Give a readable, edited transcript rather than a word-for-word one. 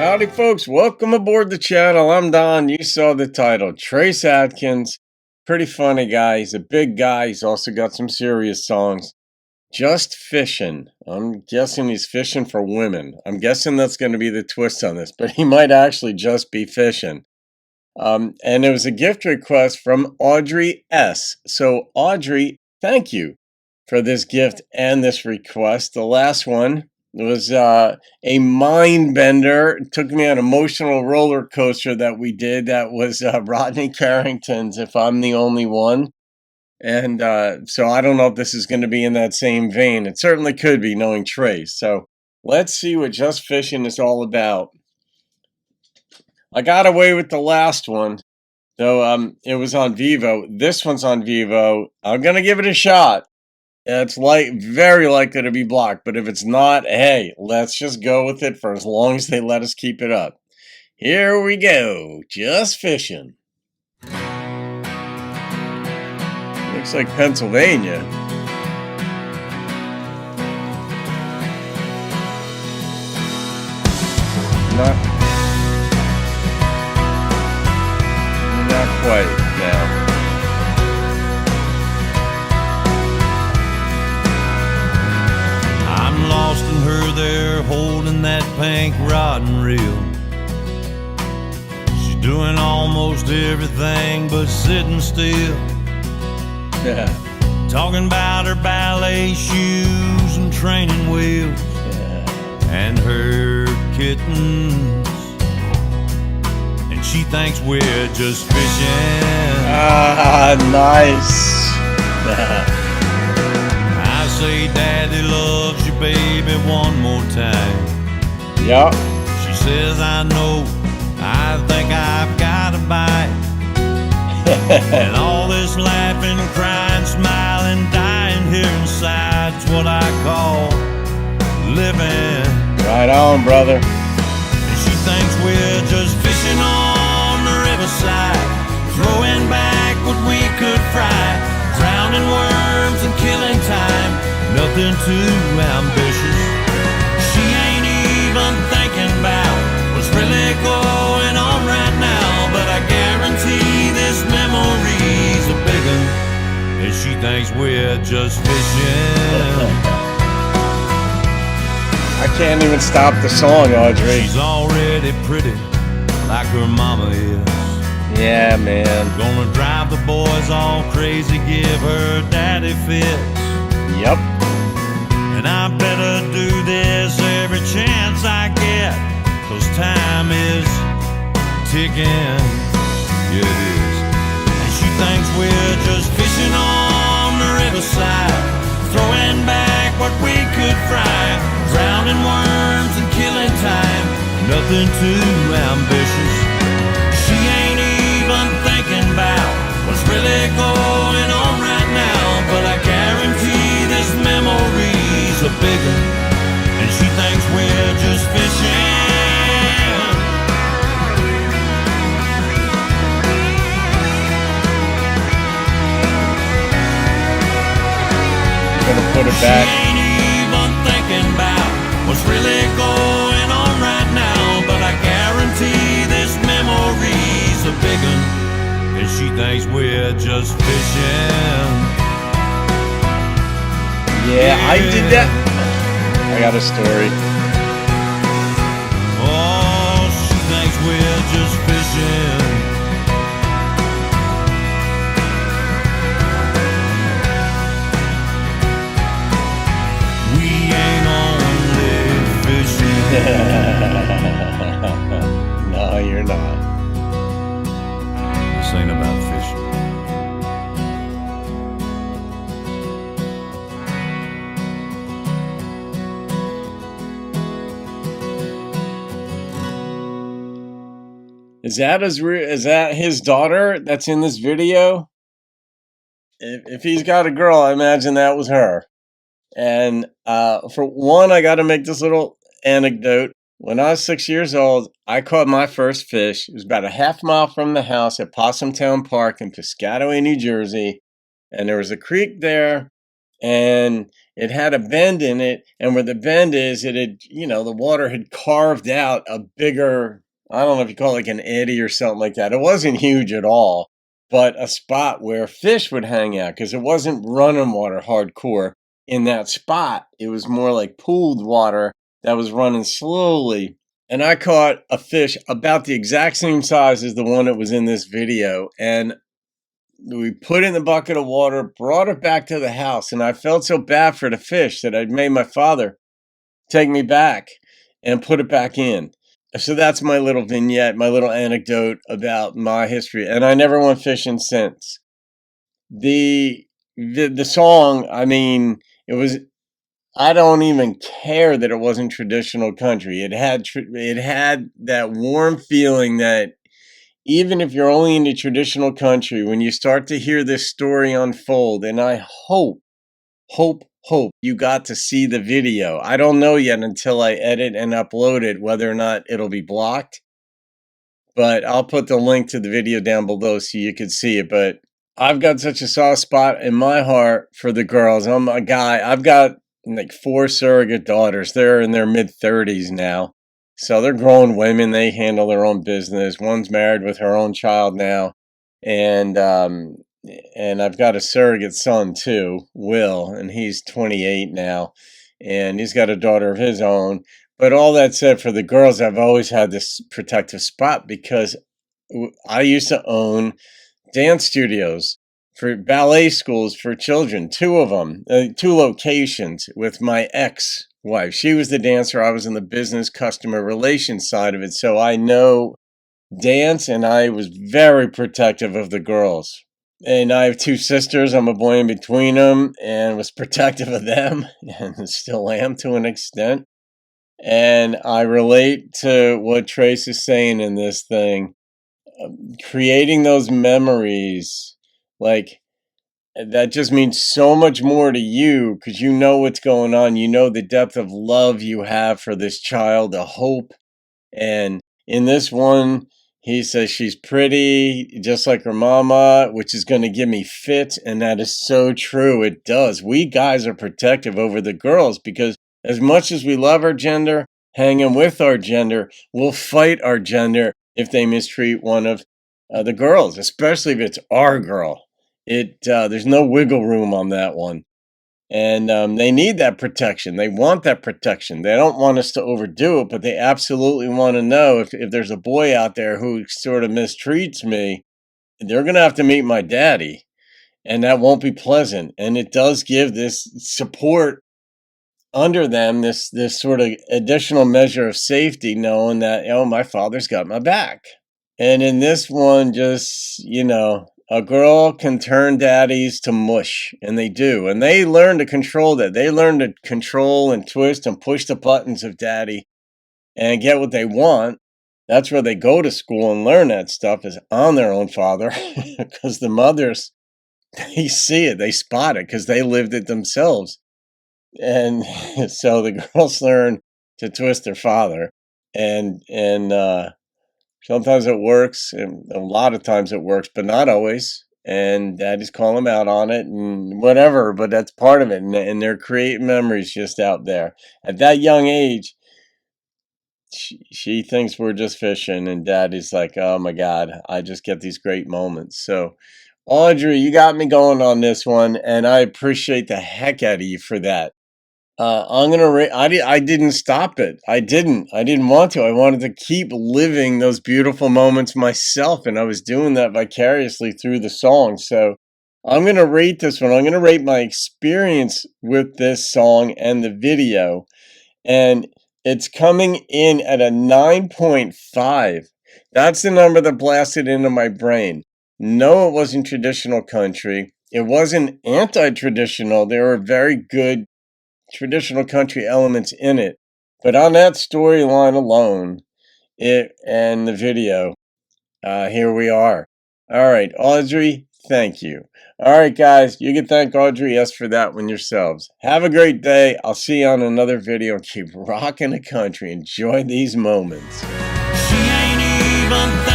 Howdy, folks. Welcome aboard the channel. I'm Don. You saw the title. Trace Adkins. Pretty funny guy. He's a big guy. He's also got some serious songs. Just fishing. I'm guessing he's fishing for women. I'm guessing that's going to be the twist on this, but he might actually just be fishing. And it was a gift request from Audrey S. So, Audrey, thank you for this gift and this request. The last one was a mind bender. It took me on an emotional roller coaster that we did. That was Rodney Carrington's If I'm the Only One. And so I don't know if this is going to be in that same vein. It certainly could be, knowing Trace. So let's see what Just Fishing is all about. I got away with the last one, though it was on Vivo. This one's on Vivo. I'm going to give it a shot. It's very likely to be blocked, but if it's not, hey, let's just go with it for as long as they let us keep it up. Here we go. Just Fishing. Looks like Pennsylvania. Not quite now. I'm lost in her there, holding that pink rod and reel. She's doing almost everything but sitting still. Yeah. Talking about her ballet shoes and training wheels, and her kittens. And she thinks we're just fishing. Ah, nice. I say, Daddy loves you, baby, one more time. Yep. She says, I know, I think I've got a bite. And all this laughing, crying, smiling, dying here inside's what I call living. Right on, brother. And she thinks we're just fishing on the riverside, throwing back what we could fry, drowning worms and killing time, nothing too ambitious. She ain't even thinking about what's really going on right now, but I guarantee this memory's a big one, and she thinks we're just fishing. I can't even stop the song, Audrey. She's already pretty, like her mama is. Yeah, man. Gonna drive the boys all crazy, give her daddy fits. Yep. And I better do this every chance I get, 'cause time is ticking. Yeah, it is. And she thinks we're just fishing on the riverside, throwing back what we could fry, drowning worms and killing time, nothing too ambitious. She ain't even thinking about what's really going on right now, but I guarantee this memory's a big one, and she thinks we're just fishing. Gonna put it back. She ain't even thinking about what's really going on right now, but I guarantee this memory's a big one, and she thinks we're just fishing. Yeah, I did that. I got a story. Oh, she thinks we're just fishing. We ain't only fishing. No, you're not. This ain't about fishing. Is that his daughter that's in this video? If he's got a girl, I imagine that was her. And for one, I got to make this little anecdote. When I was 6 years old, I caught my first fish. It was about a half mile from the house at Possumtown Park in Piscataway, New Jersey. And there was a creek there. and it had a bend in it, and where the bend is, it had, the water had carved out a bigger, I don't know if you call it like an eddy or something like that. It wasn't huge at all, but a spot where fish would hang out because it wasn't running water hardcore in that spot. It was more like pooled water that was running slowly. And I caught a fish about the exact same size as the one that was in this video. And we put it in the bucket of water, brought it back to the house, and I felt so bad for the fish that I'd made my father take me back and put it back in. So that's my little vignette, my little anecdote about my history, and I never went fishing since. The song, I mean, it was. I don't even care that it wasn't traditional country. It had that warm feeling that even if you're only into traditional country, when you start to hear this story unfold, and I hope you got to see the video. I don't know yet until I edit and upload it whether or not it'll be blocked, but I'll put the link to the video down below so you can see it. But I've got such a soft spot in my heart for the girls. I'm a guy. I've got like 4 surrogate daughters. They're in their mid-30s now. So they're grown women. They handle their own business. One's married with her own child now. And I've got a surrogate son too, Will, and he's 28 now. And he's got a daughter of his own. But all that said, for the girls, I've always had this protective spot because I used to own dance studios for ballet schools for children, 2 of them, 2 locations with my ex-wife. She was the dancer. I was in the business customer relations side of it. So I know dance, and I was very protective of the girls. And I have 2 sisters. I'm a boy in between them and was protective of them and still am to an extent. And I relate to what Trace is saying in this thing. Creating those memories, like, that just means so much more to you because you know what's going on. You know the depth of love you have for this child, the hope. And in this one, he says she's pretty, just like her mama, which is going to give me fits. And that is so true. It does. We guys are protective over the girls because as much as we love our gender, hanging with our gender, we'll fight our gender if they mistreat one of the girls, especially if it's our girl. There's no wiggle room on that one. And they need that protection. They want that protection. They don't want us to overdo it, but they absolutely want to know if there's a boy out there who sort of mistreats me, they're going to have to meet my daddy. And that won't be pleasant. And it does give this support under them, this sort of additional measure of safety, knowing that, my father's got my back. And in this one, just, a girl can turn daddies to mush, and they do. And they learn to control that. They learn to control and twist and push the buttons of daddy and get what they want. That's where they go to school and learn that stuff, is on their own father, because the mothers, they see it, they spot it, because they lived it themselves. And so the girls learn to twist their father, and sometimes it works, and a lot of times it works, but not always. And daddies call them out on it and whatever, but that's part of it. And they're creating memories just out there. At that young age, she thinks we're just fishing, and daddy's like, oh my God, I just get these great moments. So, Audrey, you got me going on this one, and I appreciate the heck out of you for that. I'm gonna. I didn't stop it. I didn't want to. I wanted to keep living those beautiful moments myself, and I was doing that vicariously through the song. So I'm gonna rate this one. I'm gonna rate my experience with this song and the video, and it's coming in at a 9.5. That's the number that blasted into my brain. No, it wasn't traditional country. It wasn't anti-traditional. There were very good traditional country elements in it. But on that storyline alone, it and the video, here we are. All right, Audrey, thank you. All right, guys, you can thank Audrey S for that one yourselves. Have a great day. I'll see you on another video. Keep rocking the country. Enjoy these moments. She ain't even